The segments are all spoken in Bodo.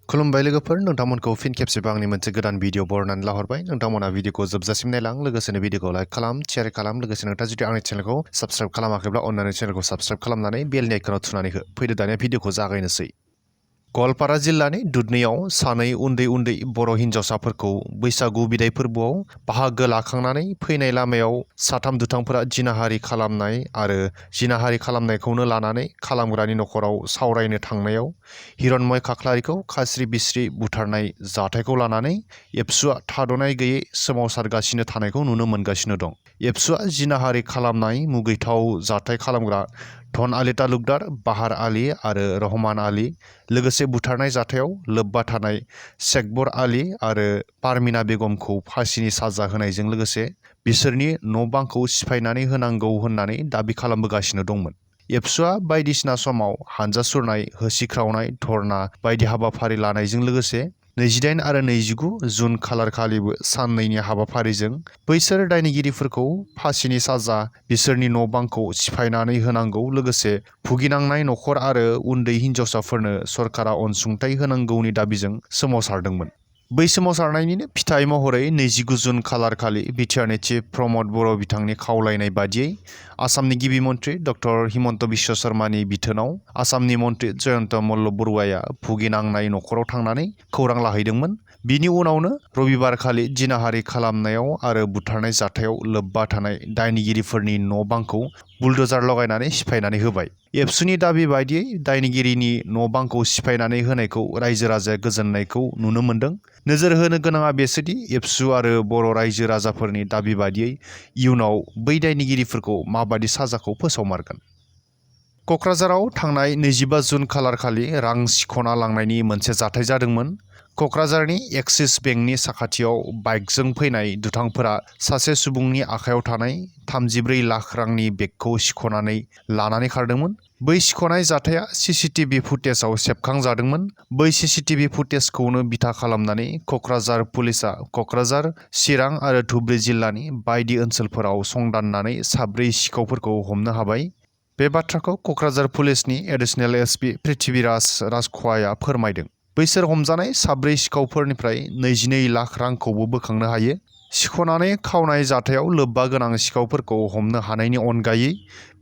खुलुमबाय लोगोफोर नोंथांमोनखौ फिन खेबसेबाव आंनि मोनसे गोदान भिडिअ बरनानै लाहरबाय नोंथांमोना भिडिअखौ जोबजासिम नायलां लोगोसेनो भिडिअखौ लाइक खालाम शेयार खालाम लोगोसे नोंथाङा जुदि आंनि चेनेलखौ साबस्क्राइब खालामाखैब्ला अन्नानै चेनेलखौ साबस्क्राइब खालामनानै बेलनि आइकनाव थुनानै हो फैदो दानिया भिडिअखौ जागायनोसै गवालपारा जिल्लानि दुधनैयाव सानै उन्दै बर' हिन्जावसाफोरखौ बैसागु बिदाय फोरबोआव बाहागो लाखांनानै फैनाय लामायाव साथाम दुथांफोरा जिनाहारि खालामनाय आरो जिनाहारि खालामनायखौनो लानानै खालामग्रानि नखराव सावरायनो थांनायाव रनमयख खाख्लारिखौ खास्रि बिस्रि बुथारनाय जाथायखौ लानानै एबसुआ थाद'नाय गैयै सोमावसारगासिनो थानायखौ नुनो मोनगासिनो दं। एबसुआ जिनाहारि खालामनाय मुगैथाव जाथाय खालामग्रा धन आली तालुकदार बाहार आली आरो रहमान आली लोगोसे बुथारनाय जाथायाव लोब्बा थानाय शेखबर आली आरो पारमिना बेगमखौ फासिनि साजा होनायजों लोगोसे बिसोरनि न'-बांखौ सिफायनानै होनांगौ होननानै दाबि खालामबोगासिनो दंमोन। एबसुआ बायदिसिना समाव हानजा सुरनाय होसिख्रावनाय धरना बायदि हाबाफारि लानायजों लोगोसे 28 आरो 29 जुन खालारखालिबो साननैनि हाबाफारिजों बैसोर दायनिगिरिफोरखौ फासिनि साजा बिसोरनि न'-बांखौ सिफायनानै होनांगौ लोगोसे भुगिनांनाय नखर आरो उन्दै हिन्जावसाफोरनो सरकारा अनसुंथाइ होनांगौनि दाबिजों सोमावसारदोंमोन। बै सोमावसारनायनिनो फिथाइ महरै 29 जुन खालारखालि बिटिआरनि चिफ प्रमद बर' बिथांनि खावलायनाय बादियै आसामनि गिबि मन्थ्रि डक्टर हिमन्त बिश्व शर्मानि बिथोनाव आसामनि मन्थ्रि जयन्त मल्ल बरुवाया भुगिनांनाय नखराव थांनानै खौरां लाहैदोंमोन। बिनि उनावनो रबिबारखालि जिनाहारि खालामनायाव आरो बुथारनाय जाथायाव लोब्बा थानाय दायनिगिरिफोरनि न'-बांखौ बुलडोजार लगायनानै सिफायनानै होबाय। एबसुनि दाबि बायदियै दायनिगिरिनि न'-बांखौ सिफायनानै होनायखौ रायजो राजाया गोजोननायखौ नुनो मोन्दों। नोजोर होनो गोनाङा बेसोदि एबसु आरो बर' रायजो राजाफोरनि दाबि बादियै इयुनाव बै दायनिगिरिफोरखौ माबादि साजाखौ फोसावमारगोन। क'क्राझाराव थांनाय 25 जुन खालारखालि रां सिख'ना लांनायनि मोनसे जाथाय जादोंमोन। क'क्राझारनि एक्सिस बेंकनि साखाथियाव बाइकजों फैनाय दुथांफोरा सासे सुबुंनि आखायाव थानाय 34 लाख रांनि बेगखौ सिख'नानै लानानै खारदोंमोन। बै सिख'नाय जाथाया सीसीटीवी फुटेजाव सेबखांजादोंमोन। बै सीसीटीवी फुटेजखौनो बिथा खालामनानै क'क्राझार पुलिसआ क'क्राझार, चिरां आरो धुबरी जिल्लानि बायदि ओनसोलफोराव संदाननानै 4 सिखावफोरखौ हमनो हाबाय। बे बाथ्राखौ क'क्राझार पुलिसनि एडिशनेल एसपि पृथ्वीराज राजख'वाया फोरमायदों। बैसोर हमजानाय 4 सिखावफोरनिफ्राय 22 लाख रांखौबो बोखांनो हायो। सिख'नानै खावनाय जाथायाव लोब्बा गोनां सिखावफोरखौ हमनो हानायनि अनगायै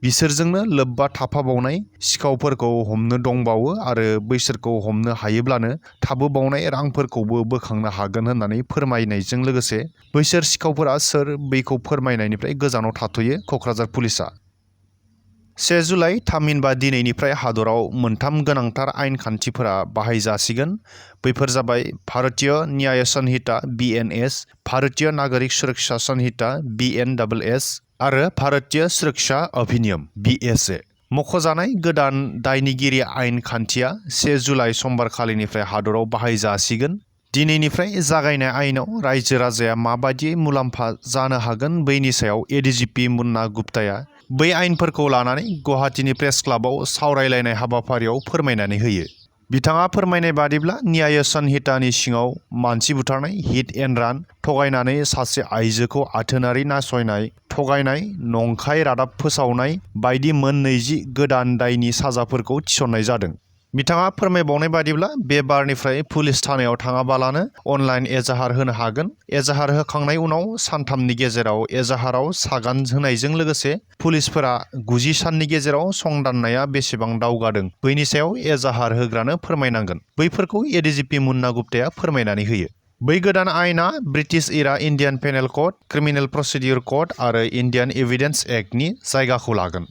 बिसोरजोंनो लोब्बा थाफाबावनाय सिखावफोरखौ हमनो दंबावो आरो बैसोरखौ हमनो हायोब्लानो थाबोबावनाय रांफोरखौबो बोखांनो हागोन होननानै फोरमायनायजों लोगोसे बैसोर सिखावफोरा सोर बैखौ फोरमायनायनिफ्राय गोजानाव थाथ'यो क'क्राझार पुलिसआ। 1 जुलाइ थामहिनबा दिनैनिफ्राय हादराव मोनथाम गोनांथार आयेन खान्थिफोरा बाहायजासिगोन। बैफोर जाबाय भारतीय न्याय संहिता (BNS), भारतीय नागरिक सुरक्षा संहिता (BNSS) आरो भारतीय सुरक्षा अधिनियम (BSA). मख'जानाय गोदान दायनिगिरि आयेन खान्थिया 1 जुलाइ समबारखालिनिफ्राय हादराव बाहायजासिगोन। दिनैनिफ्राय जागायनाय आयेनाव रायजो राजाया माबायदि मुलाम्फा जानो हागोन बैनि सायाव एडिजिपि मुन्ना गुप्ताया बै आयेनफोरखौ लानानै गुवाहाटीनि प्रेस क्लाबाव सावरायलायनाय हाबाफारियाव फोरमायनानै होयो। बिथाङा फोरमायनाय बादिब्ला न्याय संहितानि सिङाव मानसि बुथारनाय, हिट एन्ड रान, थगायनानै सासे आइजोखौ आथोनारि नासयनाय, थगायनाय, नंखाय रादाब फोसावनाय बायदि मोन 20 गोदान दायनि साजाफोरखौ थिसननाय जादों। बिथाङा फोरमायबावनाय बादिब्ला बे बारनिफ्राय पुलिस थानायाव थाङाबालानो अनलाइन एजाहार होनो हागोन। एजाहार होखांनाय उनाव सानथामनि गेजेराव एजाहाराव सागान होनायजों लोगोसे पुलिसफोरा 90 साननि गेजेराव संदाननाया बेसेबां दावगादों बैनि सायाव एजाहार होग्रानो फोरमायनांगोन। बैफोरखौ एडिजिपि मुन्ना गुप्ताया फोरमायनानै होयो। बै गोदान आयेना British era Indian penal code, criminal procedure code आरो इन्डियान एभिडेन्स एक्टनि जायगाखौ लागोन।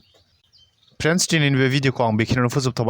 फ्रेन्ड्स, दिनैनि बे भिडिअखौ आं बेखिनियावनो फोजोबथ'बाय।